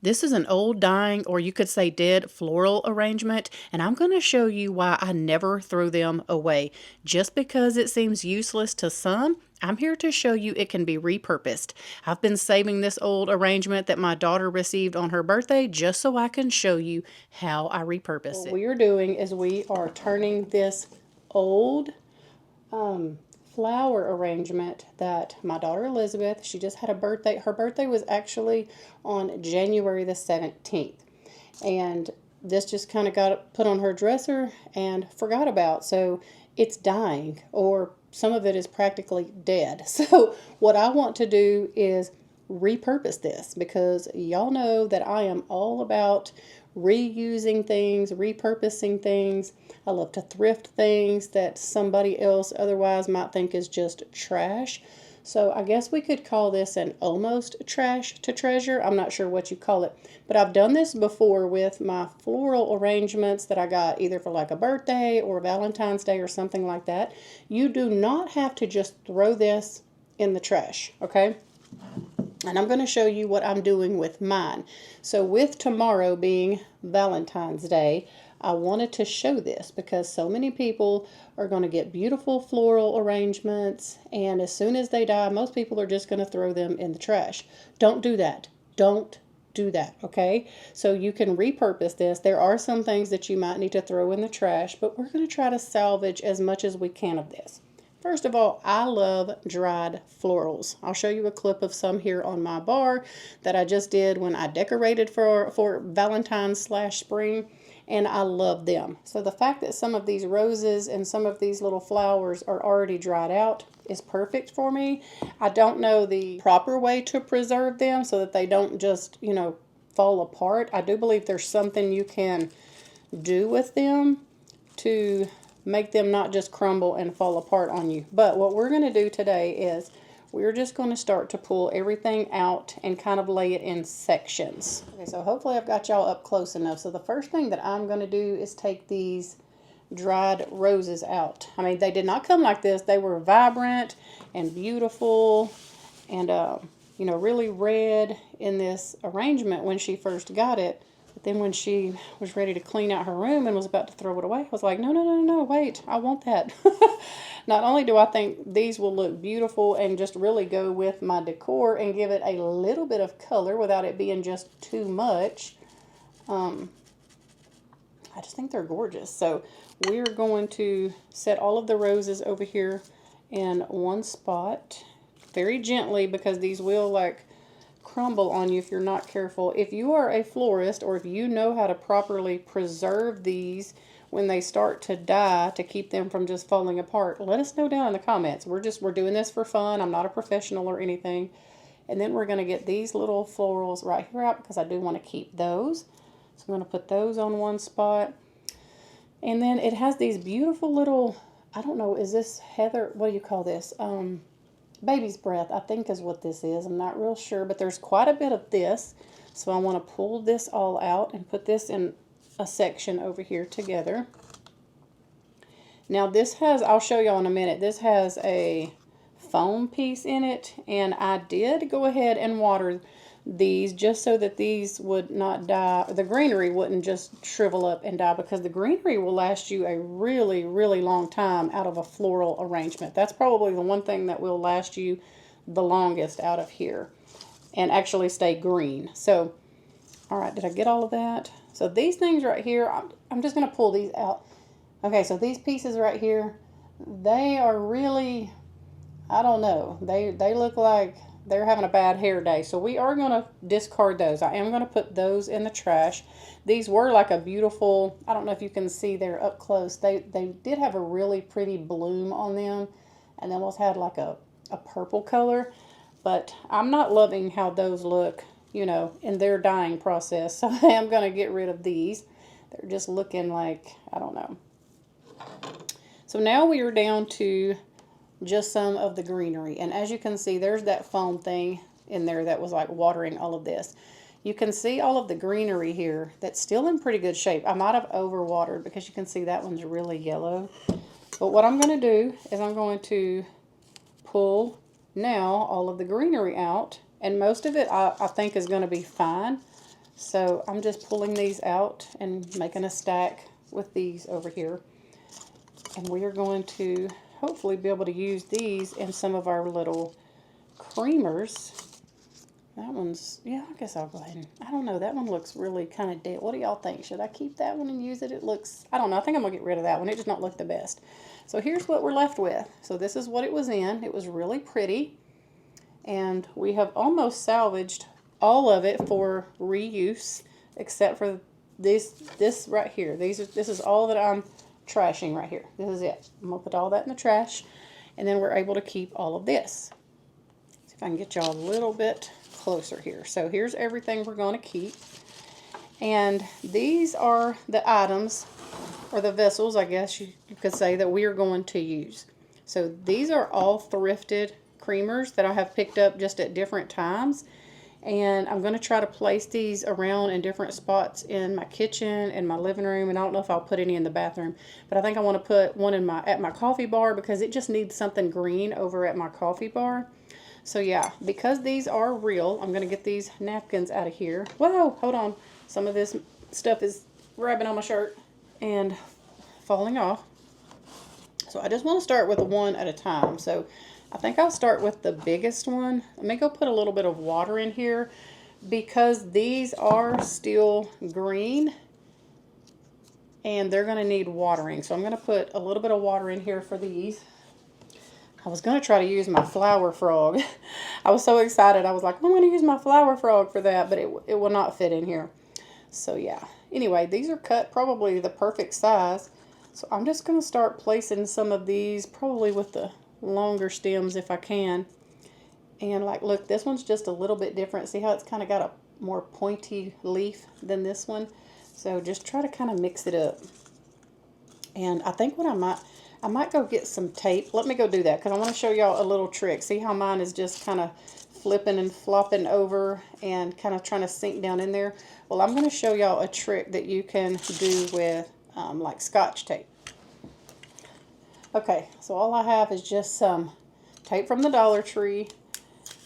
This is an old dying, or you could say dead, floral arrangement, and I'm going to show you why I never throw them away. Just because it seems useless to some, I'm here to show you it can be repurposed. I've been saving this old arrangement that my daughter received on her birthday just so I can show you how I repurpose it. What we are doing is we are turning this old flower arrangement that my daughter Elizabeth, she just had a birthday. Her birthday was actually on January the 17th. And this just kind of got put on her dresser and forgot about. So it's dying, or some of it is practically dead. So what I want to do is repurpose this, because y'all know that I am all about reusing things, repurposing things. I love to thrift things that somebody else otherwise might think is just trash. So I guess we could call this an almost trash to treasure. I'm not sure what you call it, but I've done this before with my floral arrangements that I got either for like a birthday or Valentine's Day or something like that. You do not have to just throw this in the trash, okay? And I'm going to show you what I'm doing with mine. So with tomorrow being Valentine's Day, I wanted to show this because so many people are going to get beautiful floral arrangements, and as soon as they die, most people are just going to throw them in the trash. Don't do that. Don't do that, okay? So you can repurpose this. There are some things that you might need to throw in the trash, but we're going to try to salvage as much as we can of this. First of all, I love dried florals. I'll show you a clip of some here on my bar that I just did when I decorated for Valentine's/spring, and I love them. So the fact that some of these roses and some of these little flowers are already dried out is perfect for me. I don't know the proper way to preserve them so that they don't just, fall apart. I do believe there's something you can do with them to make them not just crumble and fall apart on you. But what we're going to do today is we're just going to start to pull everything out and kind of lay it in sections. Okay, so hopefully I've got y'all up close enough. So the first thing that I'm going to do is take these dried roses out. I mean, they did not come like this. They were vibrant and beautiful and, really red in this arrangement when she first got it. But then when she was ready to clean out her room and was about to throw it away, I was like, no, wait, I want that. Not only do I think these will look beautiful and just really go with my decor and give it a little bit of color without it being just too much, I just think they're gorgeous. So we're going to set all of the roses over here in one spot very gently, because these will crumble on you if you're not careful. If you are a florist, or if you know how to properly preserve these when they start to die to keep them from just falling apart, let us know down in the comments. We're doing this for fun. I'm not a professional or anything. And then we're going to get these little florals right here out, because I do want to keep those. So I'm going to put those on one spot. And then it has these beautiful little, I don't know, is this heather? What do you call this? Baby's breath, I think is what this is. I'm not real sure, but there's quite a bit of this. So I want to pull this all out and put this in a section over here together. Now this has, I'll show y'all in a minute, this has a foam piece in it, and I did go ahead and water these just so that these would not die, the greenery wouldn't just shrivel up and die, because the greenery will last you a really, really long time out of a floral arrangement. That's probably the one thing that will last you the longest out of here and actually stay green. So, all right, did I get all of that? So these things right here, I'm just going to pull these out. Okay, so these pieces right here, they are really, I don't know, they look like they're having a bad hair day. So we are going to discard those. I am going to put those in the trash. These were like a beautiful, I don't know if you can see there up close. They did have a really pretty bloom on them, and they almost had like a purple color. But I'm not loving how those look, in their dying process. So I am going to get rid of these. They're just looking like, I don't know. So now we are down to just some of the greenery, and as you can see, there's that foam thing in there that was like watering all of this. You can see all of the greenery here that's still in pretty good shape. I might have overwatered, because you can see that one's really yellow. But what I'm going to do is I'm going to pull now all of the greenery out, and most of it I think is going to be fine. So I'm just pulling these out and making a stack with these over here. And we are going to hopefully be able to use these in some of our little creamers. That one's, yeah, I guess I'll go ahead and, I don't know, that one looks really kind of dead. What do y'all think? Should I keep that one and use it? It looks, I don't know, I think I'm going to get rid of that one. It does not look the best. So here's what we're left with. So this is what it was in. It was really pretty. And we have almost salvaged all of it for reuse, except for this right here. This is all that I'm trashing right here. This is it. I'm going to put all that in the trash. And then we're able to keep all of this. See if I can get y'all a little bit closer here. So here's everything we're going to keep. And these are the items, or the vessels, I guess you could say, that we are going to use. So these are all thrifted creamers that I have picked up just at different times. And I'm going to try to place these around in different spots in my kitchen and my living room. And I don't know if I'll put any in the bathroom. But I think I want to put one in at my coffee bar, because it just needs something green over at my coffee bar. So yeah, because these are real, I'm going to get these napkins out of here. Whoa, hold on. Some of this stuff is rubbing on my shirt and falling off. So I just want to start with one at a time. So I think I'll start with the biggest one. Let me go put a little bit of water in here, because these are still green and they're going to need watering. So I'm going to put a little bit of water in here for these. I was going to try to use my flower frog. I was so excited. I was like, I'm going to use my flower frog for that, but it will not fit in here. So yeah. Anyway, these are cut probably the perfect size. So I'm just going to start placing some of these, probably with the longer stems if I can. And like, look, this one's just a little bit different. See how it's kind of got a more pointy leaf than this one? So just try to kind of mix it up. And I think what I might go get some tape. Let me go do that, because I want to show y'all a little trick. See how mine is just kind of flipping and flopping over and kind of trying to sink down in there? Well, I'm going to show y'all a trick that you can do with like Scotch tape. Okay, so all I have is just some tape from the Dollar Tree,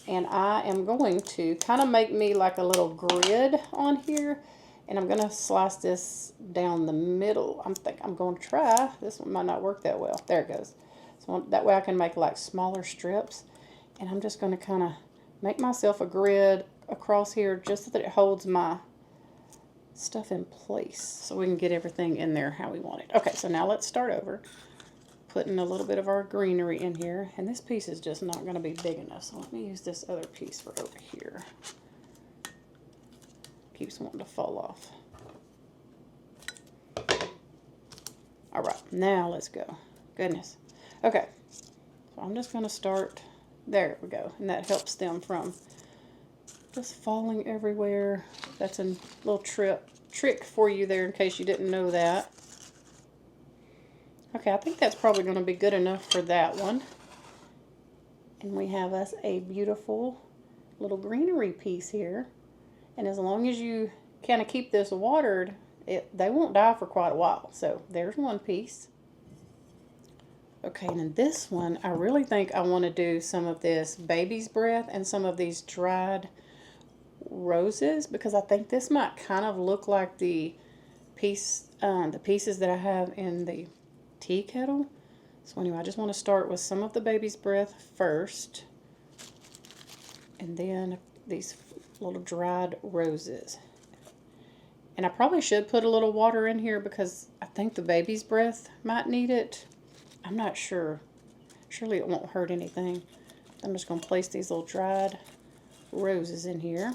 and I am going to kind of make me like a little grid on here, and I'm going to slice this down the middle. I'm going to try. This one might not work that well. There it goes. So that way I can make like smaller strips, and I'm just going to kind of make myself a grid across here just so that it holds my stuff in place, so we can get everything in there how we want it. Okay, so now let's start over. Putting a little bit of our greenery in here, and this piece is just not going to be big enough, so let me use this other piece for over here. Keeps wanting to fall off. Alright, now let's go. Goodness. Okay, so I'm just going to start, there we go, and that helps them from just falling everywhere. That's a little trick for you there in case you didn't know that. Okay, I think that's probably going to be good enough for that one. And we have us a beautiful little greenery piece here. And as long as you kind of keep this watered, they won't die for quite a while. So there's one piece. Okay, and in this one, I really think I want to do some of this baby's breath and some of these dried roses, because I think this might kind of look like the pieces that I have in the tea kettle. So anyway, I just want to start with some of the baby's breath first, and then these little dried roses. And I probably should put a little water in here, because I think the baby's breath might need it. I'm not sure. Surely it won't hurt anything. I'm just going to place these little dried roses in here.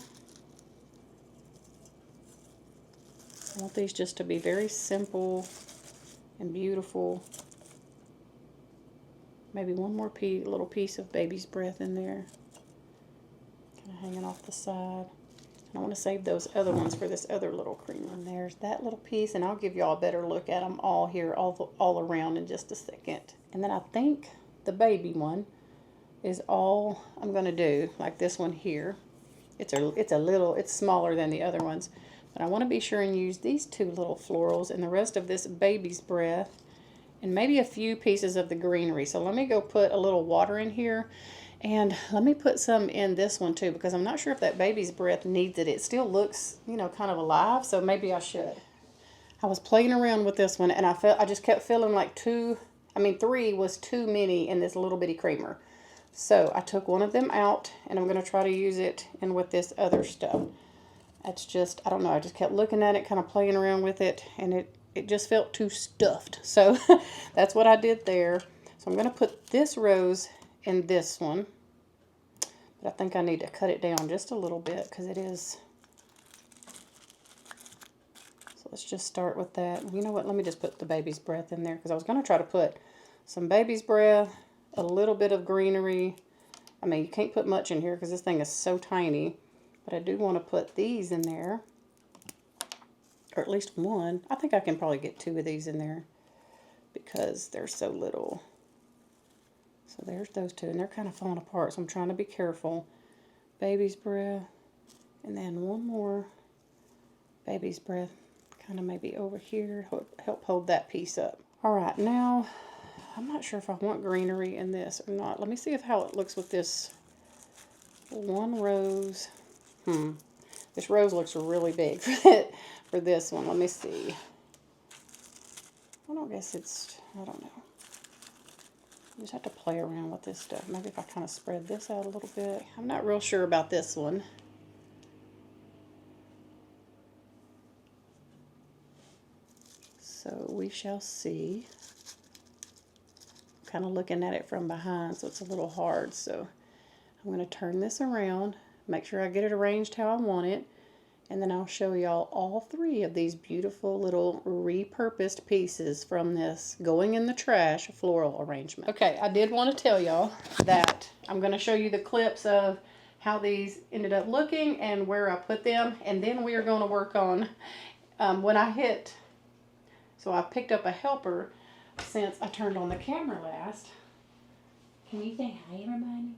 I want these just to be very simple and beautiful. Maybe one more little piece of baby's breath in there, kind of hanging off the side. And I want to save those other ones for this other little creamer. And there's that little piece, and I'll give y'all a better look at them all here, all around in just a second. And then I think the baby one is all I'm going to do, like this one here. It's smaller than the other ones. But I want to be sure and use these two little florals and the rest of this baby's breath, and maybe a few pieces of the greenery. So let me go put a little water in here, And let me put some in this one too, because I'm not sure if that baby's breath needs it. It still looks, you know, kind of alive, so maybe I should. I was playing around with this one, and I just kept feeling like 3 was too many in this little bitty creamer. So I took one of them out, and I'm going to try to use it in with this other stuff. That's just, I don't know, I just kept looking at it, kind of playing around with it, and it just felt too stuffed. So that's what I did there. So I'm going to put this rose in this one. But I think I need to cut it down just a little bit because it is. So let's just start with that. You know what, let me just put the baby's breath in there because I was going to try to put some baby's breath, a little bit of greenery. I mean, you can't put much in here because this thing is so tiny. But I do want to put these in there. Or at least one. I think I can probably get 2 of these in there because they're so little. So there's those 2. And they're kind of falling apart. So I'm trying to be careful. Baby's breath. And then one more baby's breath. Kind of maybe over here. Help hold that piece up. Alright, now I'm not sure if I want greenery in this or not. Let me see how it looks with this one rose. This rose looks really big for this one. Let me see. I don't guess it's, I don't know. You just have to play around with this stuff. Maybe if I kind of spread this out a little bit. I'm not real sure about this one. So we shall see. I'm kind of looking at it from behind, so it's a little hard. So I'm going to turn this around. Make sure I get it arranged how I want it. And then I'll show y'all all 3 of these beautiful little repurposed pieces from this going in the trash floral arrangement. Okay, I did want to tell y'all that I'm going to show you the clips of how these ended up looking and where I put them. And then we are going to work on when I hit. So I picked up a helper since I turned on the camera last. Can you say hi, everybody?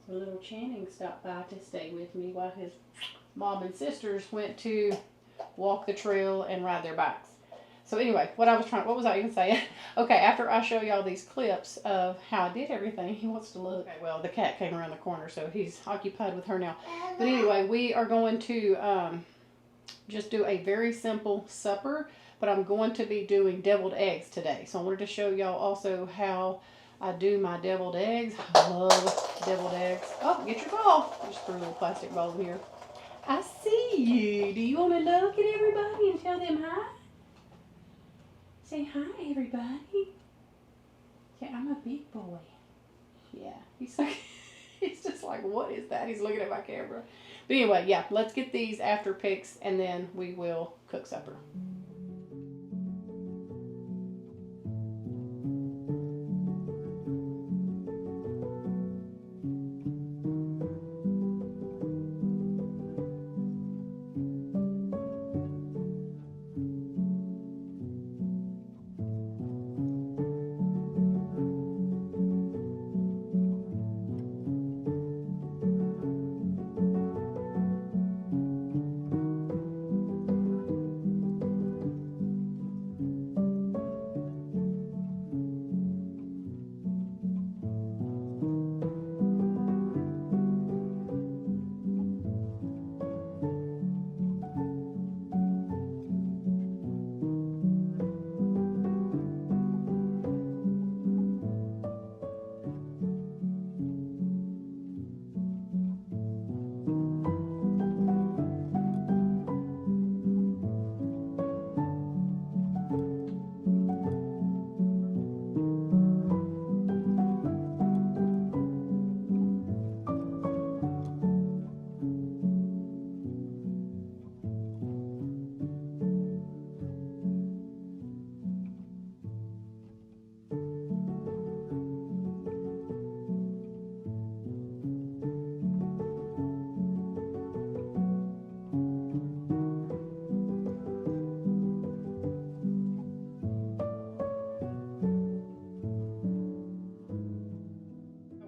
So little Channing stopped by to stay with me while his mom and sisters went to walk the trail and ride their bikes. So anyway, what was I even saying? Okay, after I show y'all these clips of how I did everything, he wants to look. Okay, well, the cat came around the corner, so he's occupied with her now. But anyway, we are going to just do a very simple supper, but I'm going to be doing deviled eggs today. So I wanted to show y'all also how I do my deviled eggs. I love deviled eggs. Oh, get your ball. I just threw a little plastic ball in here. I see you. Do you want to look at everybody and tell them hi? Say hi, everybody. Yeah, I'm a big boy. Yeah, he's like, he's just like, what is that? He's looking at my camera. But anyway, yeah, let's get these after picks and then we will cook supper.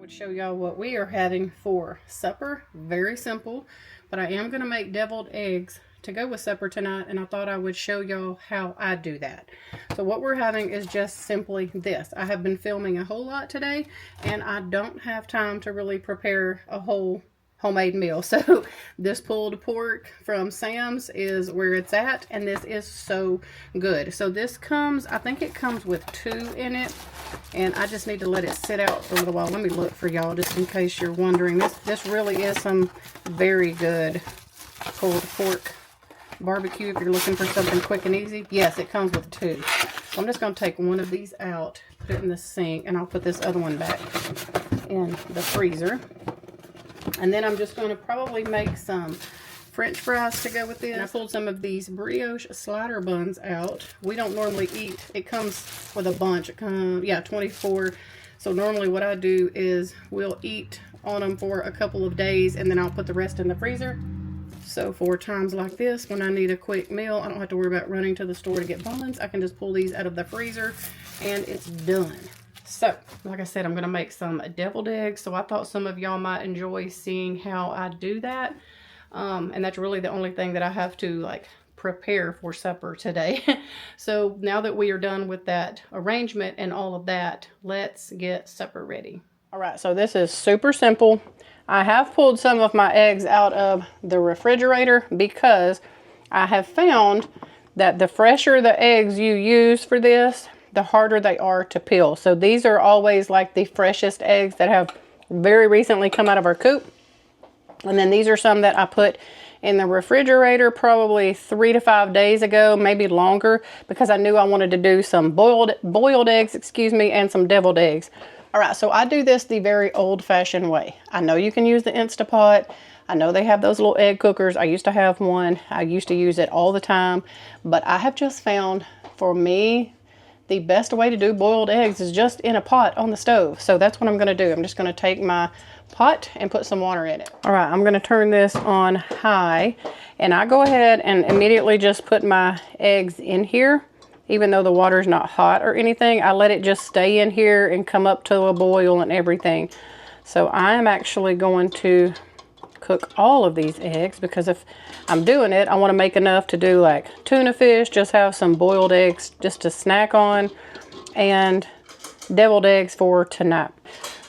Show y'all what we are having for supper. Very simple, but I am going to make deviled eggs to go with supper tonight, and I thought I would show y'all how I do that. So what we're having is just simply this. I have been filming a whole lot today, and I don't have time to really prepare a whole homemade meal. So this pulled pork from Sam's is where it's at, and this is so good. So this comes, I think it comes with 2 in it, and I just need to let it sit out for a little while. Let me look for y'all just in case you're wondering. This really is some very good pulled pork barbecue if you're looking for something quick and easy. Yes, it comes with 2. So I'm just going to take one of these out, put it in the sink, and I'll put this other one back in the freezer. And then I'm just going to probably make some French fries to go with this. And I pulled some of these brioche slider buns out. We don't normally eat. It comes with a bunch. It comes, yeah, 24. So normally what I do is we'll eat on them for a couple of days, and then I'll put the rest in the freezer. So for times like this, when I need a quick meal, I don't have to worry about running to the store to get buns. I can just pull these out of the freezer, and it's done. So, like I said, I'm going to make some deviled eggs. So I thought some of y'all might enjoy seeing how I do that. And that's really the only thing that I have to like prepare for supper today. So now that we are done with that arrangement and all of that, let's get supper ready. All right, so this is super simple. I have pulled some of my eggs out of the refrigerator because I have found that the fresher the eggs you use for this, the harder they are to peel. So these are always like the freshest eggs that have very recently come out of our coop. And then these are some that I put in the refrigerator probably 3 to 5 days ago, maybe longer, because I knew I wanted to do some boiled eggs, and some deviled eggs. All right, so I do this the very old-fashioned way. I know you can use the Instapot. I know they have those little egg cookers. I used to have one. I used to use it all the time. But I have just found, for me, the best way to do boiled eggs is just in a pot on the stove. So that's what I'm going to do. I'm just going to take my pot and put some water in it. All right, I'm going to turn this on high, and I go ahead and immediately just put my eggs in here. Even though the water's not hot or anything, I let it just stay in here and come up to a boil and everything. So I am actually going to cook all of these eggs, because if I'm doing it, I want to make enough to do like tuna fish, just have some boiled eggs just to snack on, and deviled eggs for tonight.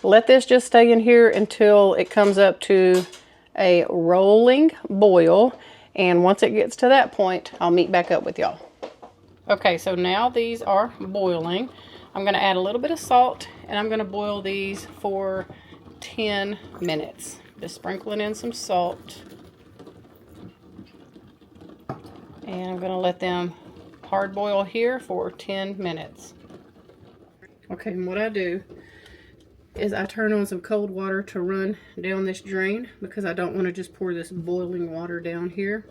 Let this just stay in here until it comes up to a rolling boil, and once it gets to that point, I'll meet back up with y'all. Okay, so now these are boiling. I'm going to add a little bit of salt, and I'm going to boil these for 10 minutes. Just sprinkling in some salt. And I'm going to let them hard boil here for 10 minutes. Okay, and what I do is I turn on some cold water to run down this drain, because I don't want to just pour this boiling water down here.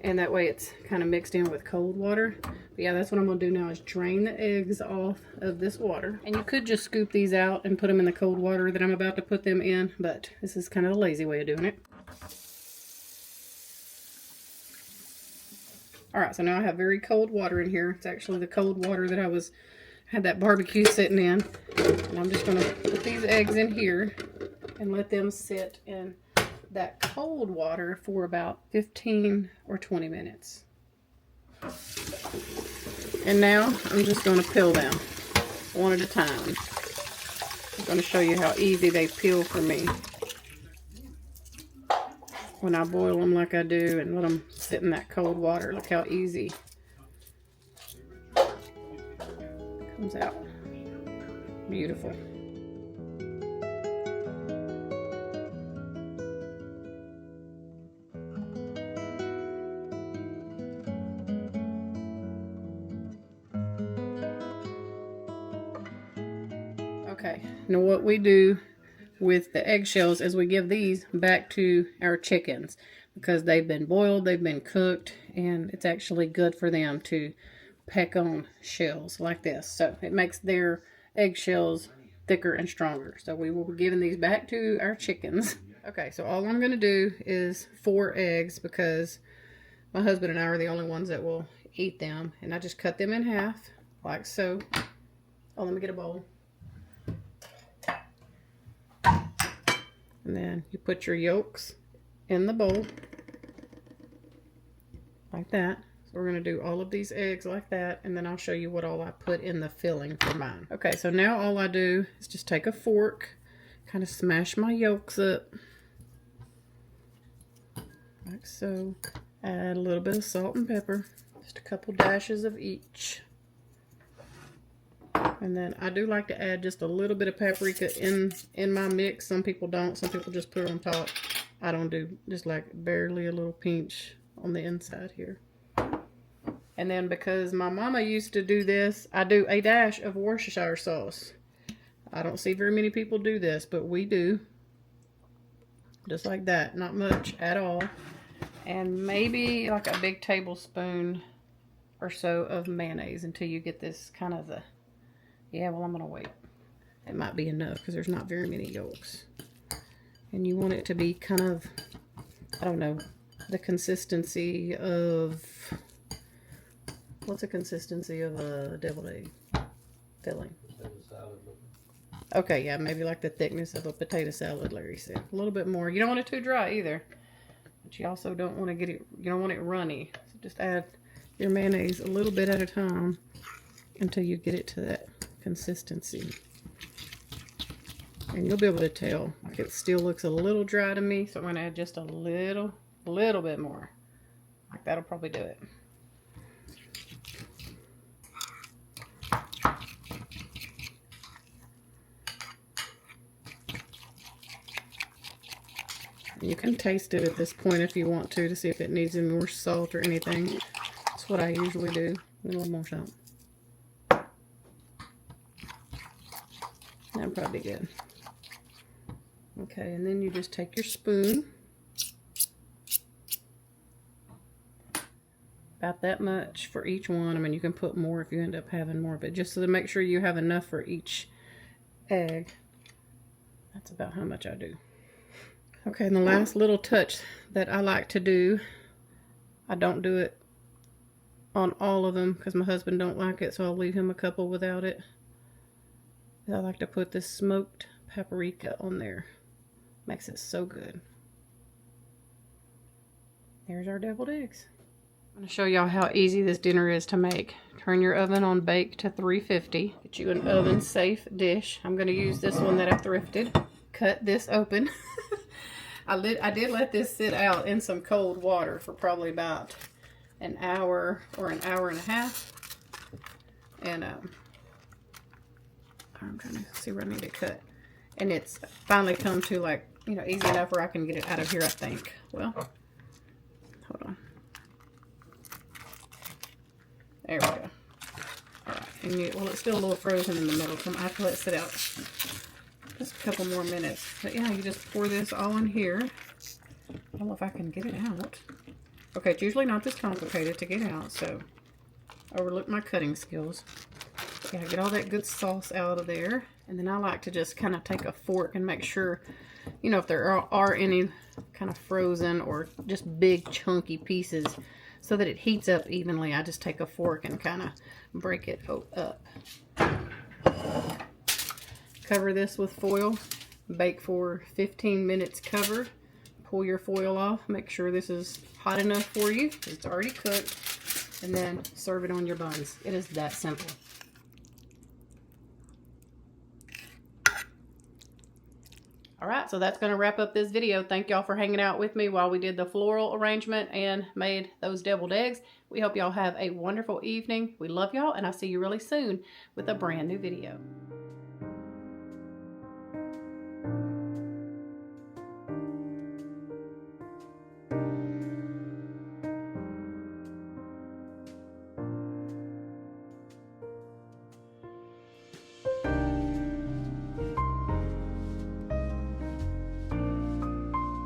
And that way it's kind of mixed in with cold water. But yeah, that's what I'm going to do now, is drain the eggs off of this water. And you could just scoop these out and put them in the cold water that I'm about to put them in, but this is kind of the lazy way of doing it. Alright, so now I have very cold water in here. It's actually the cold water that I had that barbecue sitting in. And I'm just going to put these eggs in here and let them sit in that cold water for about 15 or 20 minutes. And now I'm just going to peel them one at a time. I'm going to show you how easy they peel for me when I boil them like I do and let them sit in that cold water. Look how easy it comes out. Beautiful. Okay, now what we do with the eggshells is we give these back to our chickens, because they've been boiled, they've been cooked, and it's actually good for them to peck on shells like this. So it makes their eggshells thicker and stronger. So we will be giving these back to our chickens. Okay, so all I'm going to do is 4 eggs, because my husband and I are the only ones that will eat them. And I just cut them in half, like so. Oh, let me get a bowl. And then you put your yolks in the bowl. like that. So we're going to do all of these eggs like that, and then I'll show you what all I put in the filling for mine. Okay, so now all I do is just take a fork, kind of smash my yolks up, like so. Add a little bit of salt and pepper, just a couple dashes of each. And then I do like to add just a little bit of paprika in my mix. Some people don't. Some people just put it on top. I don't do, just like barely a little pinch on the inside here. And then because my mama used to do this, I do a dash of Worcestershire sauce. I don't see very many people do this, but we do. Just like that. Not much at all. And maybe like a big tablespoon or so of mayonnaise until you get this kind of the... Yeah, well, I'm going to wait. It might be enough because there's not very many yolks. And you want it to be kind of, I don't know, the consistency of... What's the consistency of a deviled egg filling? Okay, yeah, maybe like the thickness of a potato salad, Larry said. A little bit more. You don't want it too dry either. But you also don't want to get it, you don't want it runny. So just add your mayonnaise a little bit at a time until you get it to that consistency. And you'll be able to tell. Like it still looks a little dry to me, so I'm going to add just a little bit more. Like that'll probably do it. You can taste it at this point if you want to see if it needs any more salt or anything. That's what I usually do. A little more salt. That'll probably be good. Okay, and then you just take your spoon. About that much for each one. I mean, you can put more if you end up having more, but just so to make sure you have enough for each egg. That's about how much I do. Okay, and the last little touch that I like to do, I don't do it on all of them because my husband don't like it, so I'll leave him a couple without it. I like to put this smoked paprika on there. Makes it so good. There's our deviled eggs. I'm going to show y'all how easy this dinner is to make. Turn your oven on bake to 350. Get you an oven safe dish. I'm going to use this one that I thrifted. Cut this open. I did let this sit out in some cold water for probably about an hour or an hour and a half. And I'm trying to see where I need to cut. And it's finally come to, like, you know, easy enough where I can get it out of here, I think. Well, hold on. There we go. Alright. And well, it's still a little frozen in the middle, so I have to let it sit out just a couple more minutes. But yeah, you just pour this all in here. I don't know if I can get it out. Okay, it's usually not this complicated to get out, so overlook my cutting skills. Yeah, get all that good sauce out of there. And then I like to just kind of take a fork and make sure, you know, if there are any kind of frozen or just big chunky pieces, so that it heats up evenly. I just take a fork and kind of break it up. Cover this with foil. Bake for 15 minutes covered. Pull your foil off. Make sure this is hot enough for you. It's already cooked. And then serve it on your buns. It is that simple. Alright, so that's going to wrap up this video. Thank y'all for hanging out with me while we did the floral arrangement and made those deviled eggs. We hope y'all have a wonderful evening. We love y'all, and I'll see you really soon with a brand new video.